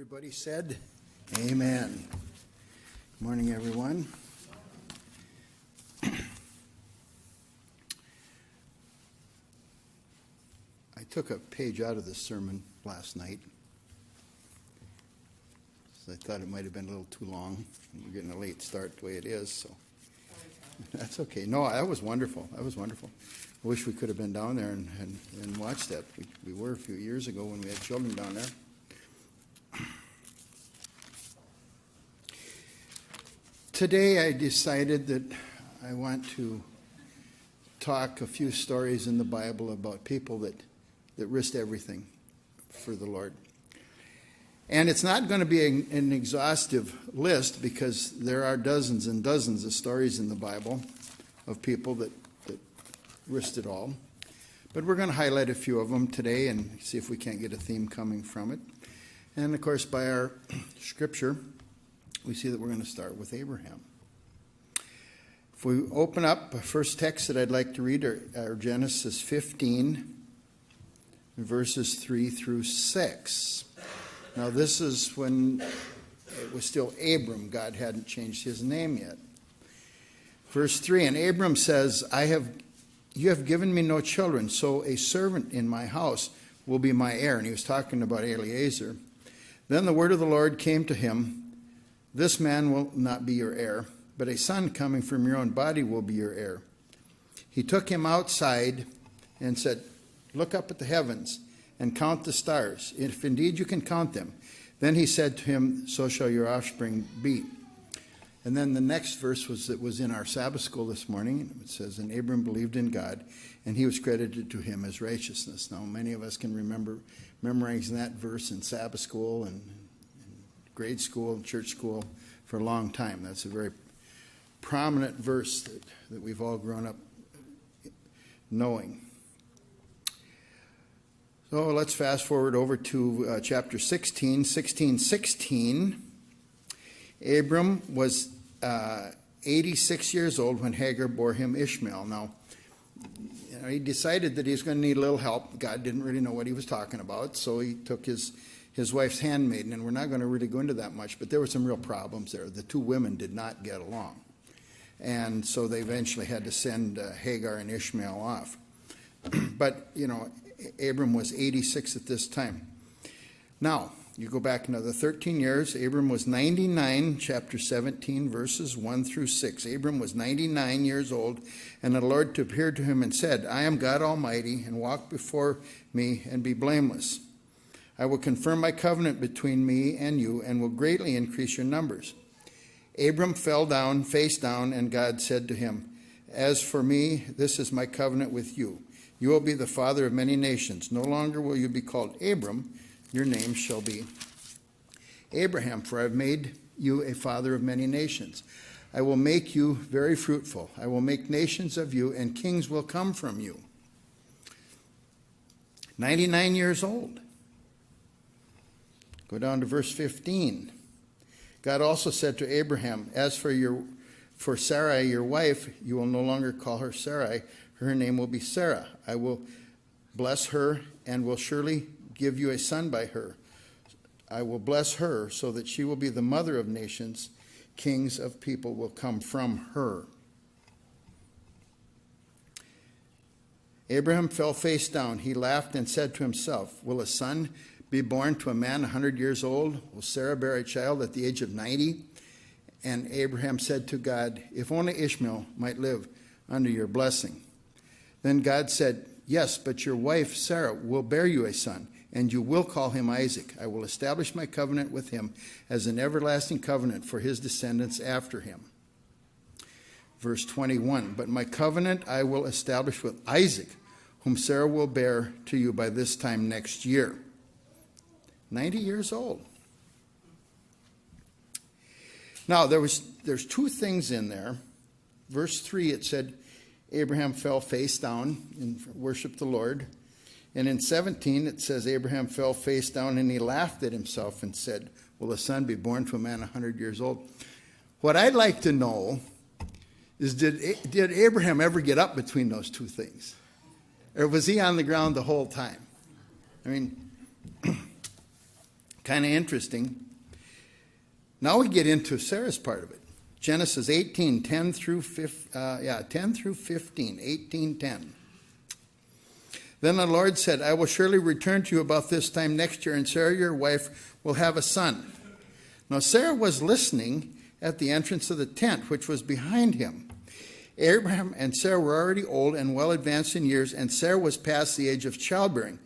Everybody said, amen. Good morning, everyone. I took a page out of this sermon last night. So I thought it might have been a little too long. We're getting a late start the way it is, so that's okay. No, that was wonderful. That was wonderful. I wish we could have been down there and watched that. We were a few years ago when we had children down there. Today I decided that I want to talk a few stories in the Bible about people that risked everything for the Lord. And it's not going to be an exhaustive list because there are dozens and dozens of stories in the Bible of people that risked it all. But we're going to highlight a few of them today and see if we can't get a theme coming from it. And of course, by our scripture, we see that we're going to start with Abraham. If we open up, the first text that I'd like to read are Genesis 15, verses 3 through 6. Now, this is when it was still Abram. God hadn't changed his name yet. Verse 3, and Abram says, you have given me no children, so a servant in my house will be my heir. And he was talking about Eliezer. Then the word of the Lord came to him, this man will not be your heir, but a son coming from your own body will be your heir. He took him outside and said, look up at the heavens and count the stars, if indeed you can count them. Then he said to him, so shall your offspring be. And then the next verse was in our Sabbath school this morning. It says, and Abram believed in God, and he was credited to him as righteousness. Now, many of us can remember memorizing that verse in Sabbath school and grade school, church school for a long time. That's a very prominent verse that we've all grown up knowing. So let's fast forward over to chapter 16. Abram was 86 years old when Hagar bore him Ishmael. Now, he decided that he was going to need a little help. God didn't really know what he was talking about, so he took his wife's handmaiden, and we're not going to really go into that much, but there were some real problems there. The two women did not get along, and so they eventually had to send Hagar and Ishmael off. But, Abram was 86 at this time. Now, you go back another 13 years, Abram was 99, chapter 17, verses 1 through 6. Abram was 99 years old, and the Lord appeared to him and said, I am God Almighty, and walk before me and be blameless. I will confirm my covenant between me and you, and will greatly increase your numbers. Abram fell down, face down, and God said to him, as for me, this is my covenant with you. You will be the father of many nations. No longer will you be called Abram. Your name shall be Abraham, for I have made you a father of many nations. I will make you very fruitful. I will make nations of you, and kings will come from you. 99 years old. Go down to verse 15. God also said to Abraham, as for Sarai, your wife, you will no longer call her Sarai. Her name will be Sarah. I will bless her and will surely give you a son by her. I will bless her so that she will be the mother of nations. Kings of people will come from her. Abraham fell face down. He laughed and said to himself, will a son be born to a man 100 years old? Will Sarah bear a child at the age of 90? And Abraham said to God, if only Ishmael might live under your blessing. Then God said, yes, but your wife Sarah will bear you a son, and you will call him Isaac. I will establish my covenant with him as an everlasting covenant for his descendants after him. Verse 21, but my covenant I will establish with Isaac, whom Sarah will bear to you by this time next year. 90 years old. Now, there's two things in there. Verse 3, it said, Abraham fell face down and worshiped the Lord. And in 17, it says, Abraham fell face down and he laughed at himself and said, will a son be born to a man 100 years old? What I'd like to know is, did Abraham ever get up between those two things? Or was he on the ground the whole time? I mean, Kind of interesting. Now we get into Sarah's part of it. Genesis 18, 10 through 15, 18:10. Then the Lord said, I will surely return to you about this time next year, and Sarah, your wife, will have a son. Now Sarah was listening at the entrance of the tent, which was behind him. Abraham and Sarah were already old and well advanced in years, and Sarah was past the age of childbearing.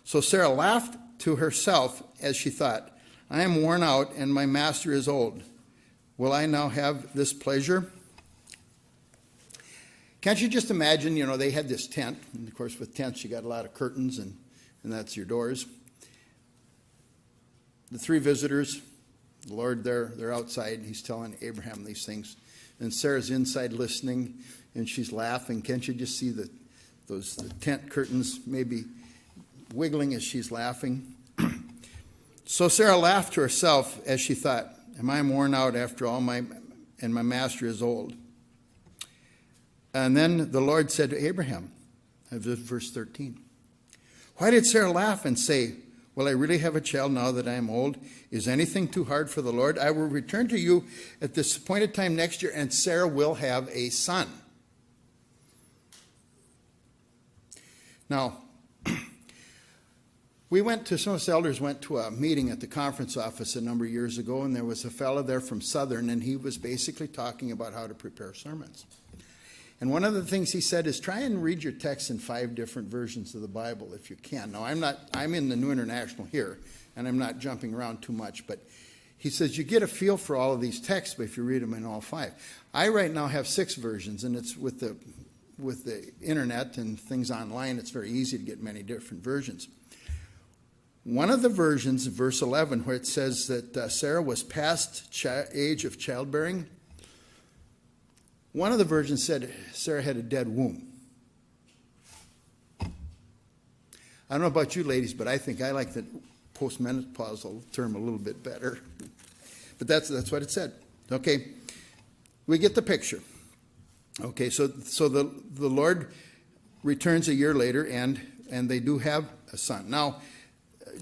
So Sarah laughed to herself as she thought, I am worn out, and my master is old. Will I now have this pleasure? Can't you just imagine, they had this tent. And of course, with tents, you got a lot of curtains, and that's your doors. The three visitors, the Lord, they're outside, and he's telling Abraham these things. And Sarah's inside listening, and she's laughing. Can't you just see the tent curtains maybe wiggling as she's laughing? So Sarah laughed to herself as she thought, am I worn out after all, and my master is old? And then the Lord said to Abraham, verse 13, why did Sarah laugh and say, will I really have a child now that I am old? Is anything too hard for the Lord? I will return to you at this appointed time next year, and Sarah will have a son. Now, some of us elders went to a meeting at the conference office a number of years ago, and there was a fellow there from Southern, and he was basically talking about how to prepare sermons. And one of the things he said is try and read your text in 5 different versions of the Bible if you can. Now, I'm in the New International here, and I'm not jumping around too much, but he says you get a feel for all of these texts if you read them in all 5. I right now have 6 versions, and it's with the internet and things online, it's very easy to get many different versions. One of the versions, verse 11, where it says that Sarah was past age of childbearing, one of the versions said Sarah had a dead womb. I don't know about you ladies, but I think I like the postmenopausal term a little bit better. But that's what it said. Okay, we get the picture. Okay, so the Lord returns a year later, and they do have a son. Now,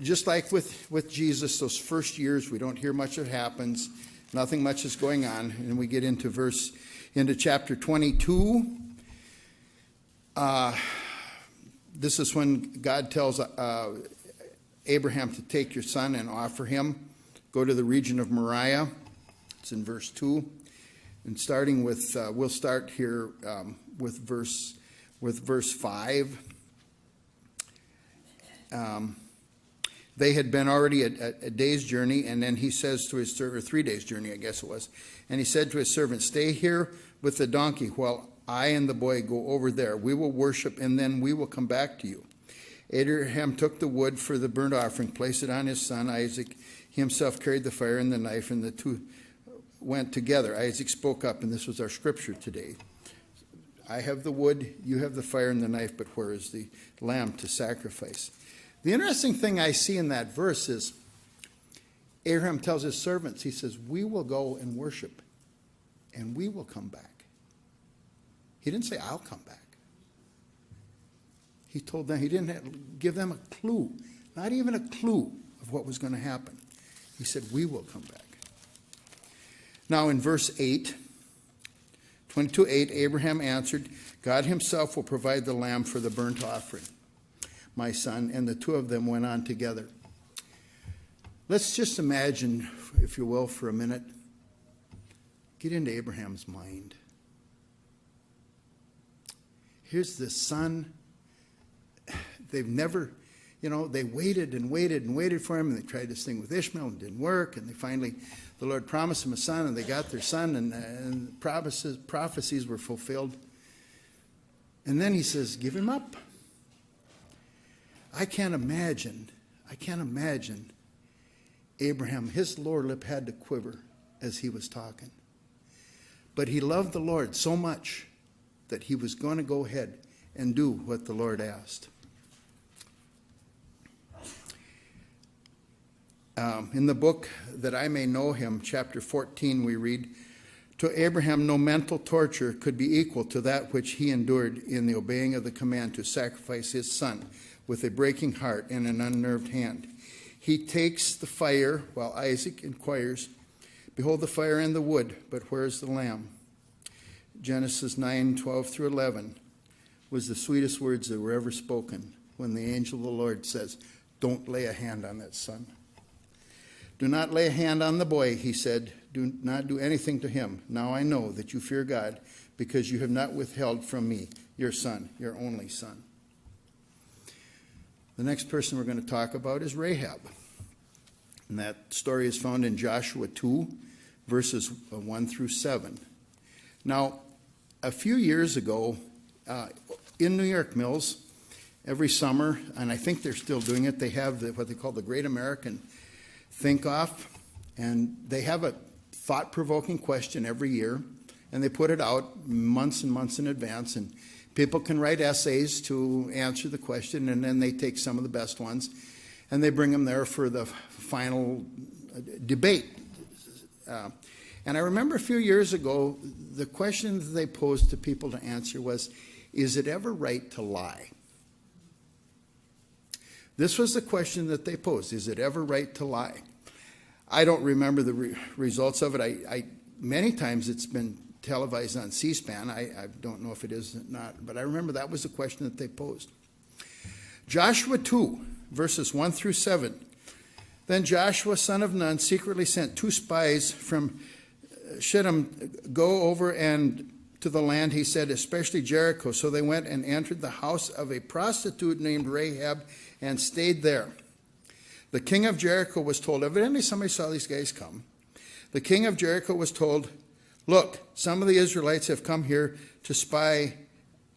just like with Jesus, those first years, we don't hear much that happens. Nothing much is going on. And we get into chapter 22. This is when God tells Abraham to take your son and offer him. Go to the region of Moriah. It's in verse 2. And starting with, we'll start here with verse 5. They had been already a day's journey, and then he says to his servant, 3 days' journey, I guess it was, and he said to his servant, stay here with the donkey while I and the boy go over there. We will worship, and then we will come back to you. Abraham took the wood for the burnt offering, placed it on his son Isaac. He himself carried the fire and the knife, and the two went together. Isaac spoke up, and this was our scripture today. I have the wood, you have the fire and the knife, but where is the lamb to sacrifice? The interesting thing I see in that verse is Abraham tells his servants, he says, we will go and worship, and we will come back. He didn't say, I'll come back. He told them, he didn't give them a clue, not even a clue of what was going to happen. He said, we will come back. Now in verse 8, 22:8, Abraham answered, God himself will provide the lamb for the burnt offering, my son, and the two of them went on together. Let's just imagine, if you will, for a minute, get into Abraham's mind. Here's this son. They've never, they waited and waited and waited for him, and they tried this thing with Ishmael and it didn't work, and they finally, the Lord promised him a son, and they got their son, and prophecies were fulfilled. And then he says, give him up. I can't imagine Abraham, his lower lip had to quiver as he was talking. But he loved the Lord so much that he was going to go ahead and do what the Lord asked. In the book That I May Know Him, chapter 14, we read, to Abraham no mental torture could be equal to that which he endured in the obeying of the command to sacrifice his son with a breaking heart and an unnerved hand. He takes the fire while Isaac inquires, behold the fire and the wood, but where is the lamb? Genesis 9:12 through 11 was the sweetest words that were ever spoken when the angel of the Lord says, don't lay a hand on that son. Do not lay a hand on the boy, he said. Do not do anything to him. Now I know that you fear God, because you have not withheld from me your son, your only son. The next person we're going to talk about is Rahab. And that story is found in Joshua 2, verses 1 through 7. Now, a few years ago, in New York Mills, every summer, and I think they're still doing it, they have what they call the Great American Think-Off, and they have a thought-provoking question every year, and they put it out months and months in advance, and people can write essays to answer the question, and then they take some of the best ones, and they bring them there for the final debate. And I remember a few years ago, the question that they posed to people to answer was, is it ever right to lie? This was the question that they posed. Is it ever right to lie? I don't remember the results of it. Many times it's been televised on C-SPAN. I don't know if it is or not, but I remember that was the question that they posed. Joshua 2, verses 1 through 7. Then Joshua, son of Nun, secretly sent 2 spies from Shittim, go over and to the land, he said, especially Jericho. So they went and entered the house of a prostitute named Rahab and stayed there. The king of Jericho was told, evidently somebody saw these guys come. The king of Jericho was told, look, some of the Israelites have come here to spy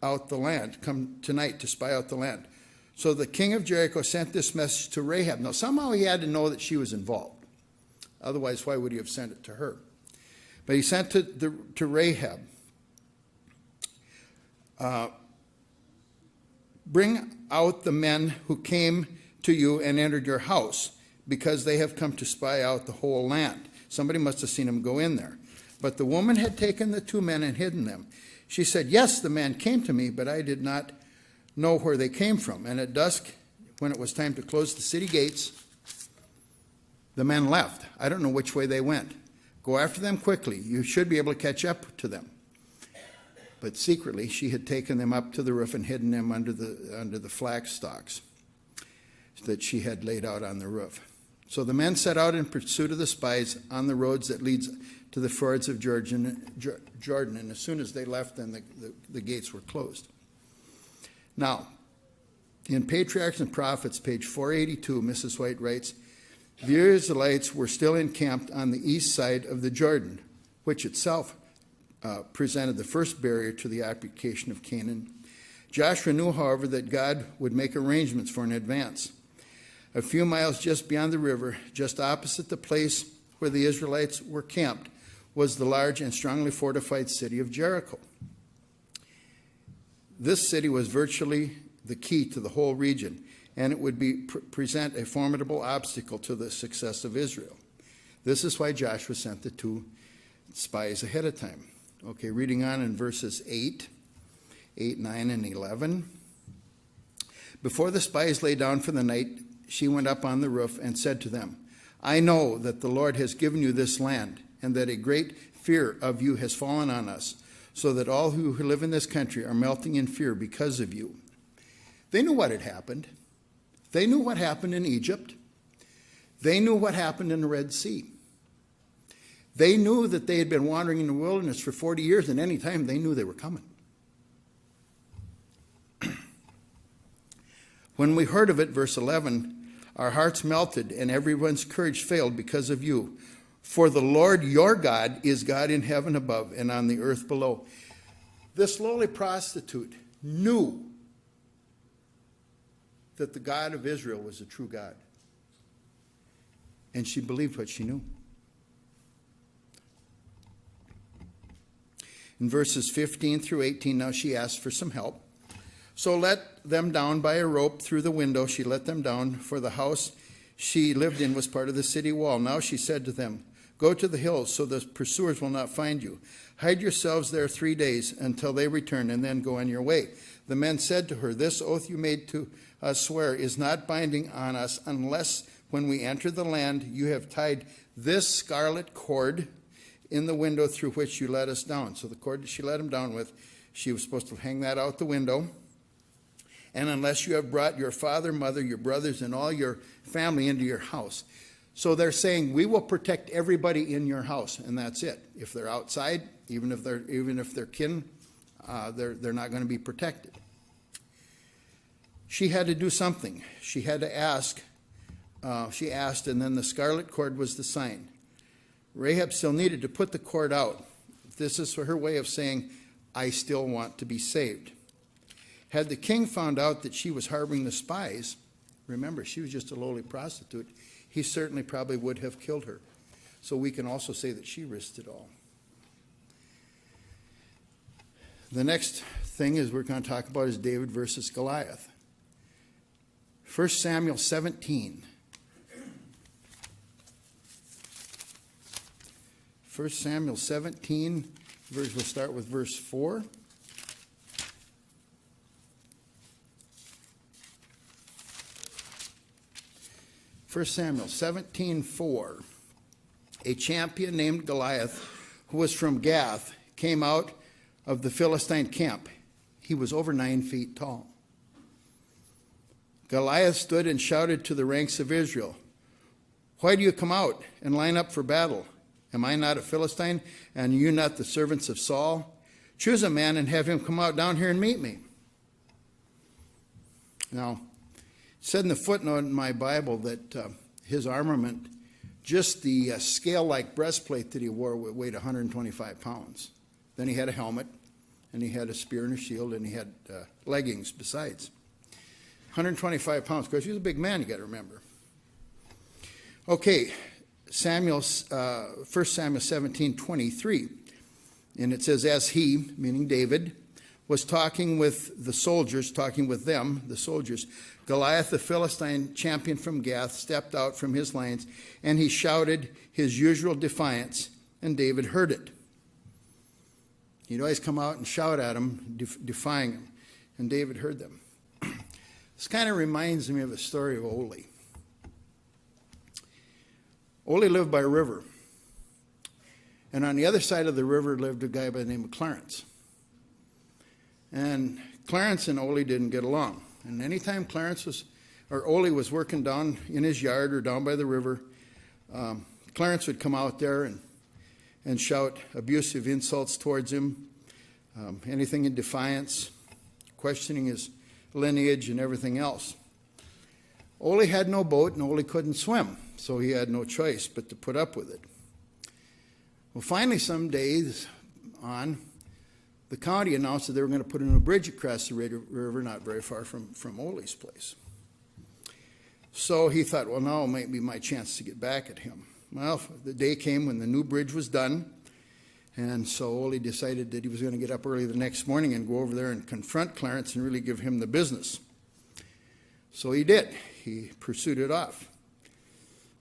out the land, come tonight to spy out the land. So the king of Jericho sent this message to Rahab. Now, somehow he had to know that she was involved. Otherwise, why would he have sent it to her? But he sent it to Rahab. Bring out the men who came to you and entered your house, because they have come to spy out the whole land. Somebody must have seen them go in there. But the woman had taken the 2 men and hidden them. She said, yes, the man came to me, but I did not know where they came from. And at dusk, when it was time to close the city gates, the men left. I don't know which way they went. Go after them quickly. You should be able to catch up to them. But secretly, she had taken them up to the roof and hidden them under the flax stalks that she had laid out on the roof. So the men set out in pursuit of the spies on the roads that leads to the fords of Jordan, and as soon as they left, then the gates were closed. Now, in Patriarchs and Prophets, page 482, Mrs. White writes, the Israelites were still encamped on the east side of the Jordan, which itself presented the first barrier to the occupation of Canaan. Joshua knew, however, that God would make arrangements for an advance. A few miles just beyond the river, just opposite the place where the Israelites were camped, was the large and strongly fortified city of Jericho. This city was virtually the key to the whole region, and it would present a formidable obstacle to the success of Israel. This is why Joshua sent the 2 spies ahead of time. Okay, reading on in verses 8, 9, and 11. Before the spies lay down for the night, she went up on the roof and said to them, I know that the Lord has given you this land, and that a great fear of you has fallen on us, so that all who live in this country are melting in fear because of you. They knew what had happened. They knew what happened in Egypt. They knew what happened in the Red Sea. They knew that they had been wandering in the wilderness for 40 years, and any time they knew they were coming. When we heard of it, verse 11, our hearts melted and everyone's courage failed because of you. For the Lord your God is God in heaven above and on the earth below. This lowly prostitute knew that the God of Israel was a true God. And she believed what she knew. In verses 15 through 18, now she asked for some help. So let them down by a rope through the window. She let them down, for the house she lived in was part of the city wall. Now she said to them, go to the hills so the pursuers will not find you. Hide yourselves there 3 days until they return, and then go on your way. The men said to her, this oath you made to us swear is not binding on us unless when we enter the land, you have tied this scarlet cord in the window through which you let us down. So the cord that she let him down with, she was supposed to hang that out the window. And unless you have brought your father, mother, your brothers, and all your family into your house. So they're saying, we will protect everybody in your house, and that's it. If they're outside, even if they're kin, they're not going to be protected. She had to do something. She had to ask. She asked, and then the scarlet cord was the sign. Rahab still needed to put the cord out. This is her way of saying, I still want to be saved. Had the king found out that she was harboring the spies, remember, she was just a lowly prostitute, he certainly probably would have killed her. So we can also say that she risked it all. The next thing is we're going to talk about is David versus Goliath. 1 Samuel 17. 1 Samuel 17, we'll start with verse 4. First Samuel 17:4. A champion named Goliath, who was from Gath, came out of the Philistine camp. He was over 9 feet tall. Goliath stood and shouted to the ranks of Israel, why do you come out and line up for battle? Am I not a Philistine, and you not the servants of Saul? Choose a man and have him come out down here and meet me. Now, it said in the footnote in my Bible that his armament, just the scale-like breastplate that he wore, weighed 125 pounds. Then he had a helmet, and he had a spear and a shield, and he had leggings besides. 125 pounds. Of course, he was a big man, you got to remember. Okay, 1 Samuel 17:23. And it says, as he, meaning David, was talking with the soldiers, Goliath, the Philistine champion from Gath, stepped out from his lines, and he shouted his usual defiance, and David heard it. He'd always come out and shout at him, defying him, and David heard them. This kind of reminds me of the story of Ole. Ole lived by a river, and on the other side of the river lived a guy by the name of Clarence. And Clarence and Ole didn't get along. And anytime Ole was working down in his yard or down by the river, Clarence would come out there and shout abusive insults towards him, anything in defiance, questioning his lineage and everything else. Ole had no boat and Ole couldn't swim, so he had no choice but to put up with it. Well, finally, some days on, the county announced that they were going to put in a bridge across the river not very far from Ole's place. So he thought, well, now might be my chance to get back at him. Well, the day came when the new bridge was done, and so Ole decided that he was going to get up early the next morning and go over there and confront Clarence and really give him the business. So he did. He pursued it off.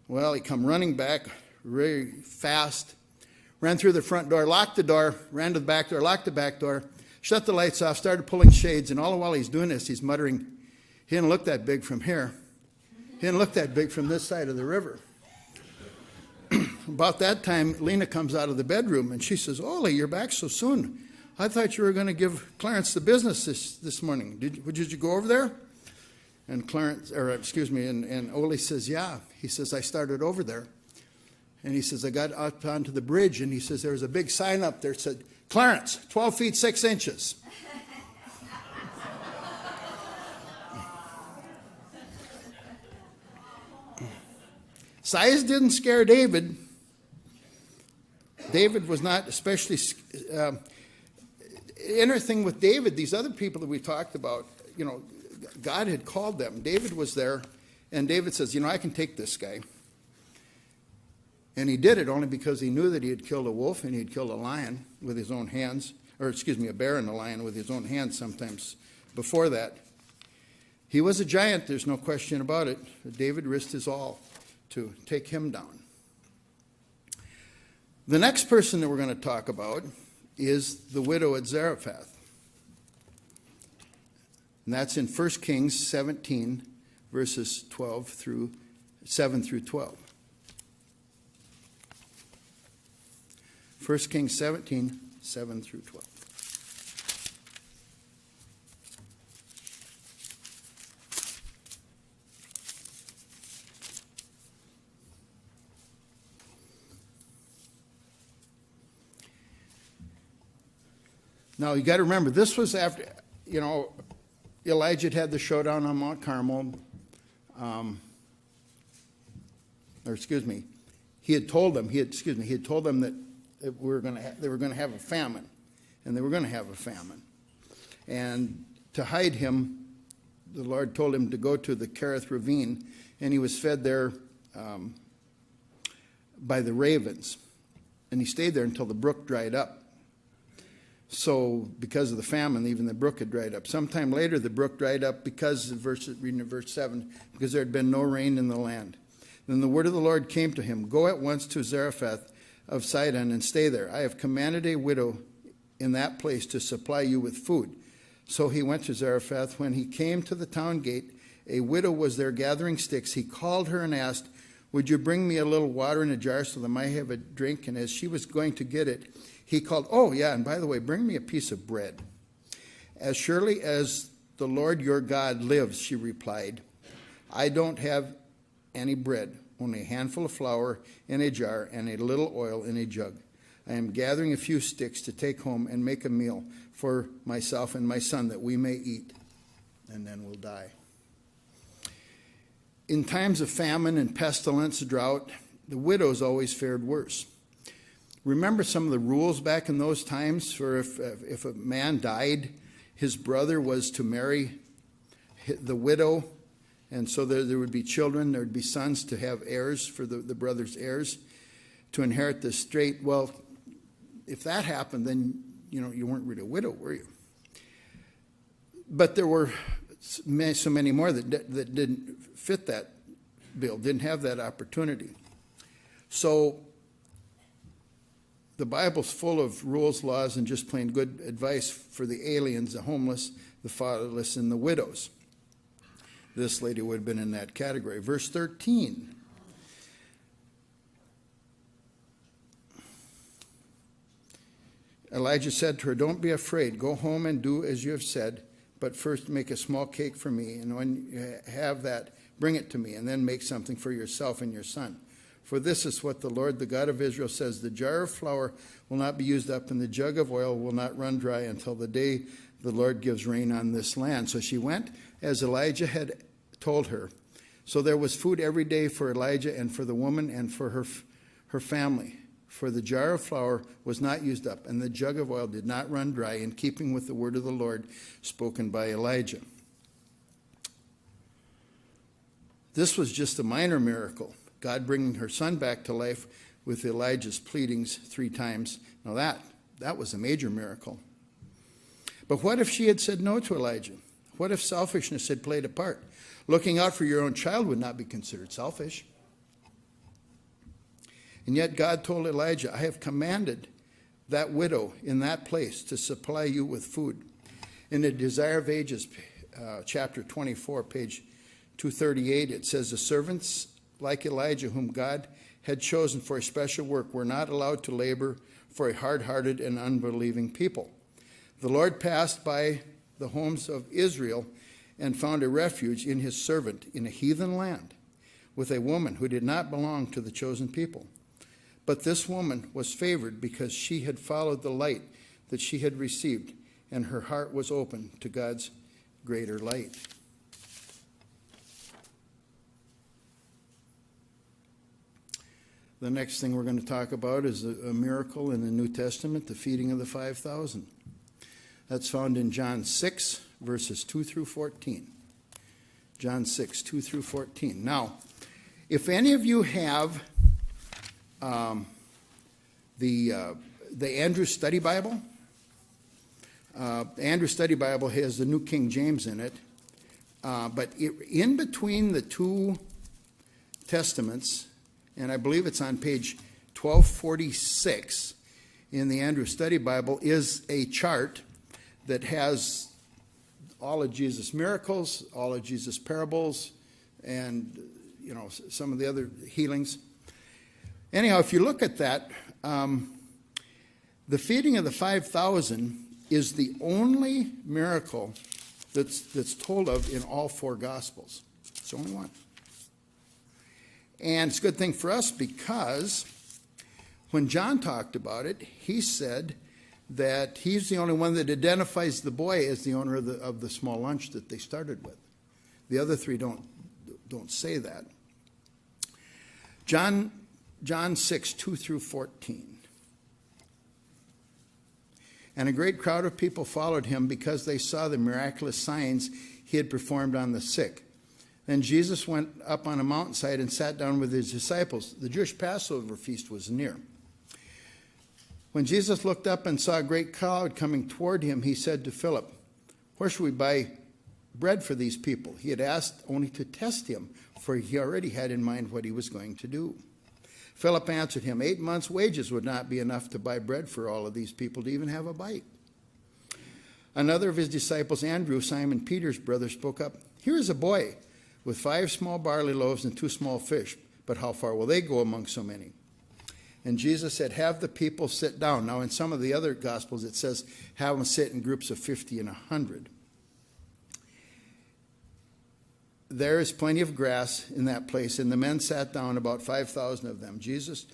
Well, he come running back very fast, ran through the front door, locked the door, ran to the back door, locked the back door, shut the lights off, started pulling shades, and all the while he's doing this, he's muttering, he didn't look that big from here. He didn't look that big from this side of the river. About that time, Lena comes out of the bedroom, and she says, Ole, you're back so soon. I thought you were going to give Clarence the business this morning. Did you go over there? And and Ole says, yeah. He says, I started over there. And he says, I got up onto the bridge, and he says, there was a big sign up there that said, Clarence, 12 feet 6 inches. Size didn't scare David. David was not especially... interesting with David, these other people that we talked about, God had called them. David was there, and David says, I can take this guy. And he did it only because he knew that he had killed a wolf and he had killed a lion with his own hands, a bear and a lion with his own hands sometimes before that. He was a giant, there's no question about it. David risked his all to take him down. The next person that we're going to talk about is the widow at Zarephath. And that's in 1 Kings 17, verses 12 through 7 through 12. 1 Kings 17, 7 through 12. Now, you got to remember, this was after, Elijah had the showdown on Mount Carmel. He had told them that they were going to have a famine, and they were going to have a famine. And to hide him, the Lord told him to go to the Kerith ravine, and he was fed there by the ravens. And he stayed there until the brook dried up. So because of the famine, even the brook had dried up. Sometime later, the brook dried up reading in verse 7, because there had been no rain in the land. Then the word of the Lord came to him, "Go at once to Zarephath of Sidon and stay there. I have commanded a widow in that place to supply you with food." So he went to Zarephath. When he came to the town gate, a widow was there gathering sticks. He called her and asked, "Would you bring me a little water in a jar so that I might have a drink?" And as she was going to get it, he called, "Oh, yeah, and by the way, bring me a piece of bread." "As surely as the Lord your God lives," she replied, "I don't have any bread, only a handful of flour in a jar and a little oil in a jug. I am gathering a few sticks to take home and make a meal for myself and my son that we may eat, and then we'll die." In times of famine and pestilence, drought, the widows always fared worse. Remember some of the rules back in those times for if a man died, his brother was to marry the widow, and so there would be children, there would be sons to have heirs for the brother's heirs to inherit the estate. Well, if that happened, then you weren't really a widow, were you? But there were so many more that didn't fit that bill, didn't have that opportunity. So the Bible's full of rules, laws, and just plain good advice for the aliens, the homeless, the fatherless, and the widows. This lady would have been in that category. Verse 13. Elijah said to her, "Don't be afraid. Go home and do as you have said, but first make a small cake for me, and when you have that, bring it to me, and then make something for yourself and your son. For this is what the Lord, the God of Israel, says, the jar of flour will not be used up, and the jug of oil will not run dry until the day the Lord gives rain on this land." So she went as Elijah had told her. So there was food every day for Elijah and for the woman and for her family. For the jar of flour was not used up, and the jug of oil did not run dry, in keeping with the word of the Lord spoken by Elijah. This was just a minor miracle, God bringing her son back to life with Elijah's pleadings 3 times. Now that was a major miracle. But what if she had said no to Elijah? What if selfishness had played a part? Looking out for your own child would not be considered selfish. And yet God told Elijah, "I have commanded that widow in that place to supply you with food." In the Desire of Ages, chapter 24, page 238, it says, "The servants like Elijah, whom God had chosen for a special work, were not allowed to labor for a hard-hearted and unbelieving people. The Lord passed by the homes of Israel and found a refuge in his servant in a heathen land with a woman who did not belong to the chosen people. But this woman was favored because she had followed the light that she had received, and her heart was open to God's greater light." The next thing we're going to talk about is a miracle in the New Testament, the feeding of the 5,000. That's found in John 6, verses 2 through 14. John 6, 2 through 14. Now, if any of you have the Andrew Study Bible, the Andrew Study Bible has the New King James in it, but in between the two Testaments, and I believe it's on page 1246 in the Andrew Study Bible, is a chart that has all of Jesus' miracles, all of Jesus' parables, and some of the other healings. Anyhow, if you look at that, the feeding of the 5,000 is the only miracle that's told of in all four Gospels. It's the only one. And it's a good thing for us because when John talked about it, he said that he's the only one that identifies the boy as the owner of the small lunch that they started with. The other three don't say that. John 6, 2 through 14. And a great crowd of people followed him because they saw the miraculous signs he had performed on the sick. Then Jesus went up on a mountainside and sat down with his disciples. The Jewish Passover feast was near. When Jesus looked up and saw a great crowd coming toward him, he said to Philip, "Where shall we buy bread for these people?" He had asked only to test him, for he already had in mind what he was going to do. Philip answered him, 8 months' wages would not be enough to buy bread for all of these people to even have a bite. Another of his disciples, Andrew, Simon Peter's brother, spoke up, "Here is a boy with 5 small barley loaves and 2 small fish, but how far will they go among so many?" And Jesus said, "Have the people sit down." Now, in some of the other Gospels, it says, have them sit in groups of 50 and 100. There is plenty of grass in that place, and the men sat down, about 5,000 of them. Jesus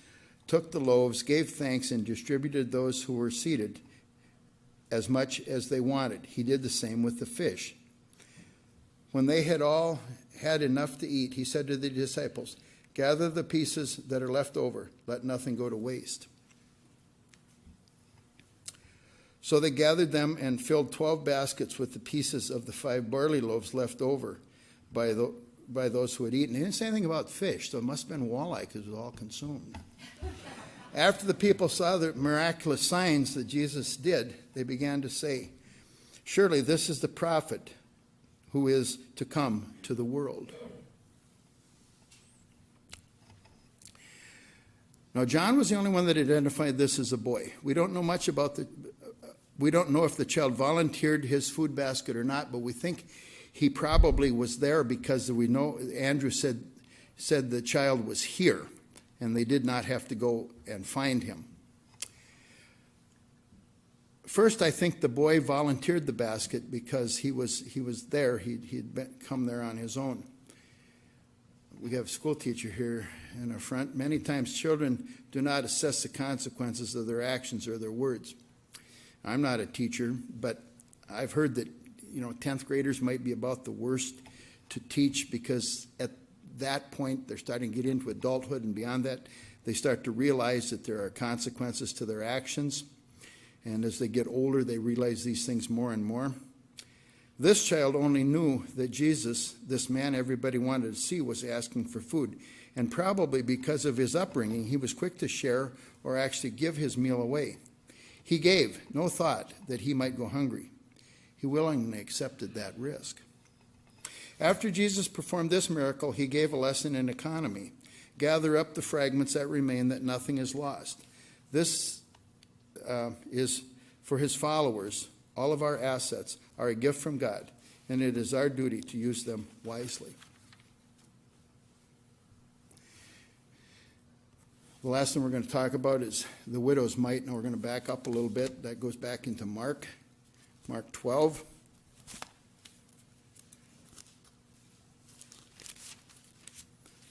took the loaves, gave thanks, and distributed those who were seated as much as they wanted. He did the same with the fish. When they had all had enough to eat, he said to the disciples, "Gather the pieces that are left over. Let nothing go to waste." So they gathered them and filled 12 baskets with the pieces of the 5 barley loaves left over by those who had eaten. He didn't say anything about fish, so it must have been walleye because it was all consumed. After the people saw the miraculous signs that Jesus did, they began to say, "Surely this is the prophet who is to come to the world." Now, John was the only one that identified this as a boy. We don't know much about we don't know if the child volunteered his food basket or not, but we think he probably was there because we know Andrew said the child was here, and they did not have to go and find him. First, I think the boy volunteered the basket because he was there. He'd come there on his own. We have a school teacher here in the front. Many times children do not assess the consequences of their actions or their words. I'm not a teacher, but I've heard that 10th graders might be about the worst to teach because at that point they're starting to get into adulthood, and beyond that they start to realize that there are consequences to their actions. And as they get older, they realize these things more and more. This child only knew that Jesus, this man everybody wanted to see, was asking for food. And probably because of his upbringing, he was quick to share or actually give his meal away. He gave no thought that he might go hungry. He willingly accepted that risk. After Jesus performed this miracle, he gave a lesson in economy. Gather up the fragments that remain, that nothing is lost. This is for his followers. All of our assets are a gift from God, and it is our duty to use them wisely. The last thing we're going to talk about is the widow's mite. Now we're going to back up a little bit. That goes back into Mark 12.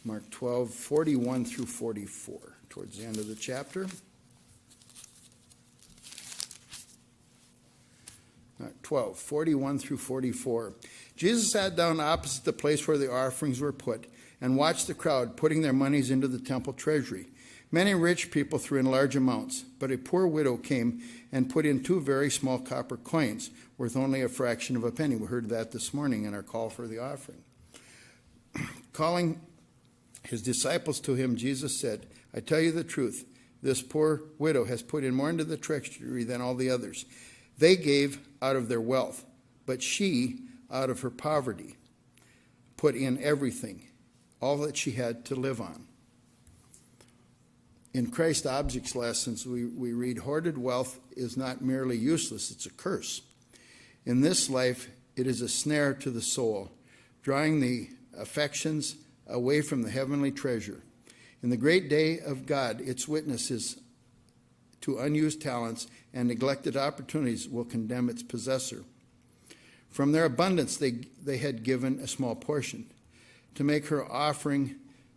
Mark 12, 41 through 44, towards the end of the chapter. Mark 12, 41 through 44. Jesus sat down opposite the place where the offerings were put and watched the crowd putting their monies into the temple treasury. Many rich people threw in large amounts, but a poor widow came and put in 2 very small copper coins, worth only a fraction of a penny. We heard that this morning in our call for the offering. Calling his disciples to him, Jesus said, "I tell you the truth, this poor widow has put in more into the treasury than all the others. They gave out of their wealth, but she, out of her poverty, put in everything, all that she had to live on." In Christ Objects lessons, we read, hoarded wealth is not merely useless, it's a curse. In this life, it is a snare to the soul, drawing the affections away from the heavenly treasure. In the great day of God, its witnesses to unused talents and neglected opportunities will condemn its possessor. From their abundance, they had given a small portion. To make her offering,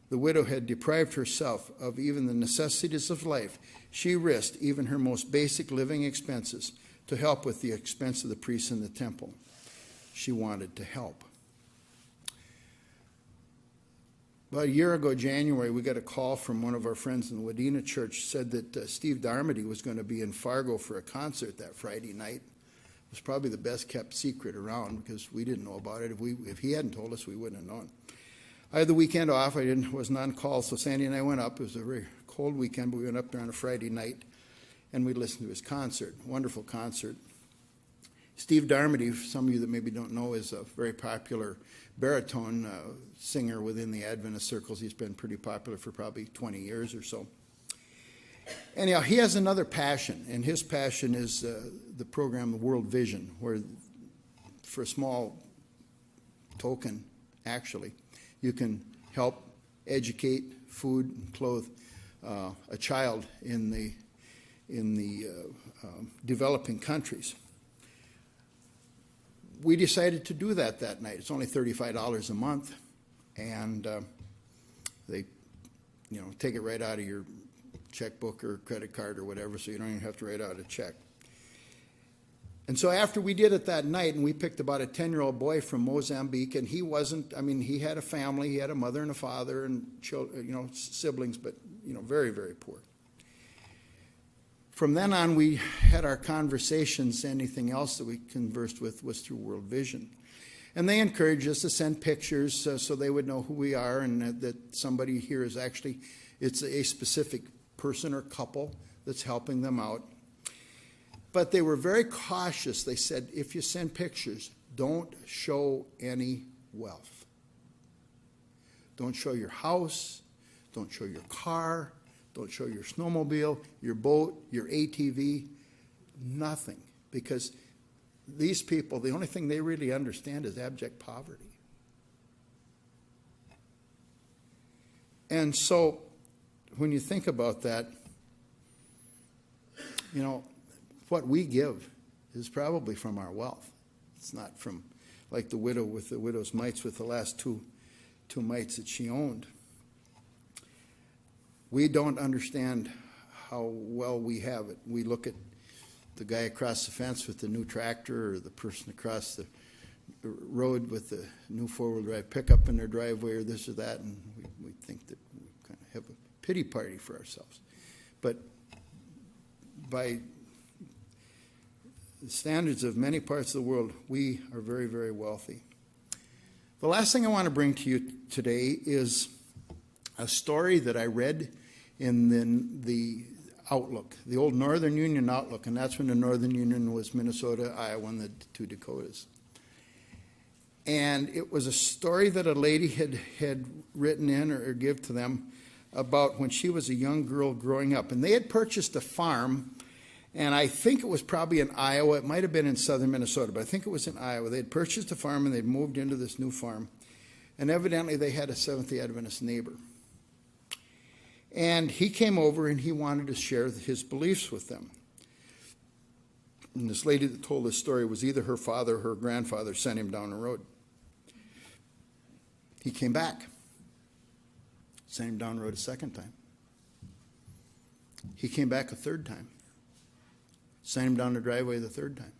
the widow had deprived herself of even the necessities of life. She risked even her most basic living expenses to help with the expense of the priests in the temple. She wanted to help. About a year ago, January, we got a call from one of our friends in the Wadena church, said that Steve Darmody was going to be in Fargo for a concert that Friday night. It was probably the best kept secret around because we didn't know about it. If he hadn't told us, we wouldn't have known. I had the weekend off. I wasn't on call, so Sandy and I went up. It was a very cold weekend, but we went up there on a Friday night, and we listened to his concert. Wonderful concert. Steve Darmody, some of you that maybe don't know, is a very popular baritone singer within the Adventist circles. He's been pretty popular for probably 20 years or so. Anyhow, he has another passion, and his passion is the program, the World Vision, where for a small token, actually, you can help educate, food, and clothe a child in the developing countries. We decided to do that night. It's only $35 a month, and they, take it right out of your checkbook or credit card or whatever, so you don't even have to write out a check. And so after we did it that night, and we picked about a 10-year-old boy from Mozambique, and he had a family, he had a mother and a father and children, siblings, but, very, very poor. From then on, we had our conversations. Anything else that we conversed with was through World Vision. And they encouraged us to send pictures so they would know who we are and that somebody here is actually, it's a specific person or couple that's helping them out. But they were very cautious. They said, if you send pictures, don't show any wealth. Don't show your house. Don't show your car. Don't show your snowmobile, your boat, your ATV, nothing. Because these people, the only thing they really understand is abject poverty. And so when you think about that, what we give is probably from our wealth. It's not from, like the widow with the widow's mites with the last two mites that she owned. We don't understand how well we have it. We look at the guy across the fence with the new tractor, or the person across the road with the new four-wheel drive pickup in their driveway, or this or that, and we think that we kind of have a pity party for ourselves. But by the standards of many parts of the world, we are very, very wealthy. The last thing I want to bring to you today is a story that I read in the Outlook, the old Northern Union Outlook, and that's when the Northern Union was Minnesota, Iowa, and the two Dakotas. And it was a story that a lady had written in or give to them about when she was a young girl growing up. And they had purchased a farm, and I think it was probably in Iowa. It might have been in southern Minnesota, but I think it was in Iowa. They had purchased a farm, and they'd moved into this new farm. And evidently they had a Seventh-day Adventist neighbor. And he came over and he wanted to share his beliefs with them. And this lady that told this story was either her father or her grandfather sent him down the road. He came back, sent him down the road a second time. He came back a third time, sent him down the driveway the third time.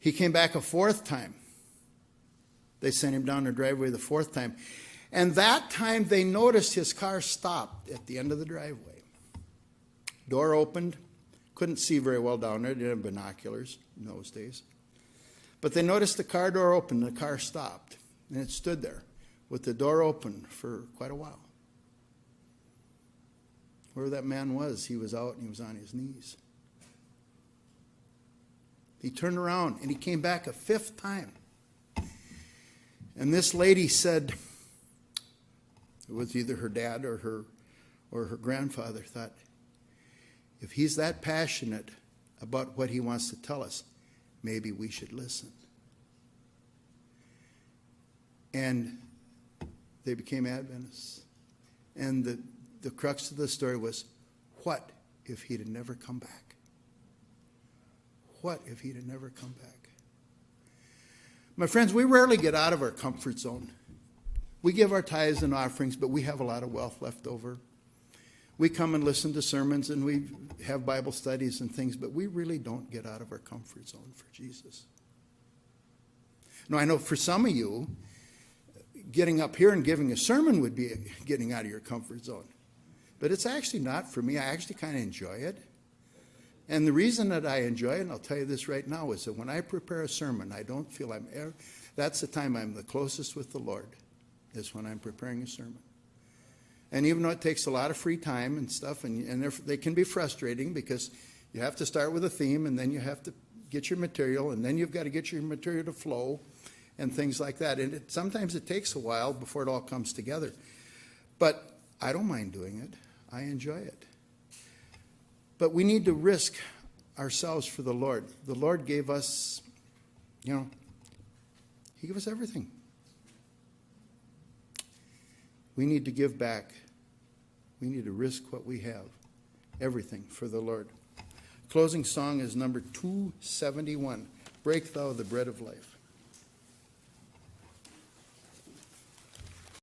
He came back a fourth time. They sent him down the driveway the fourth time. And that time they noticed his car stopped at the end of the driveway. Door opened. Couldn't see very well down there. Didn't have binoculars in those days. But they noticed the car door open. The car stopped. And it stood there with the door open for quite a while. Where that man was, he was out and he was on his knees. He turned around and he came back a fifth time. And this lady said, it was either her dad or her grandfather, thought, if he's that passionate about what he wants to tell us, maybe we should listen. And they became Adventists. And the crux of the story was, what if he'd have never come back? What if he'd have never come back? My friends, we rarely get out of our comfort zone. We give our tithes and offerings, but we have a lot of wealth left over. We come and listen to sermons and we have Bible studies and things, but we really don't get out of our comfort zone for Jesus. Now, I know for some of you, getting up here and giving a sermon would be getting out of your comfort zone. But it's actually not for me. I actually kind of enjoy it. And the reason that I enjoy it, and I'll tell you this right now, is that when I prepare a sermon, I don't feel that's the time I'm the closest with the Lord, is when I'm preparing a sermon. And even though it takes a lot of free time and stuff, and they can be frustrating because you have to start with a theme, and then you have to get your material, and then you've got to get your material to flow, and things like that. And sometimes it takes a while before it all comes together. But I don't mind doing it. I enjoy it. But we need to risk ourselves for the Lord. The Lord gave us, He gave us everything. We need to give back. We need to risk what we have. Everything for the Lord. Closing song is number 271. Break Thou the Bread of Life.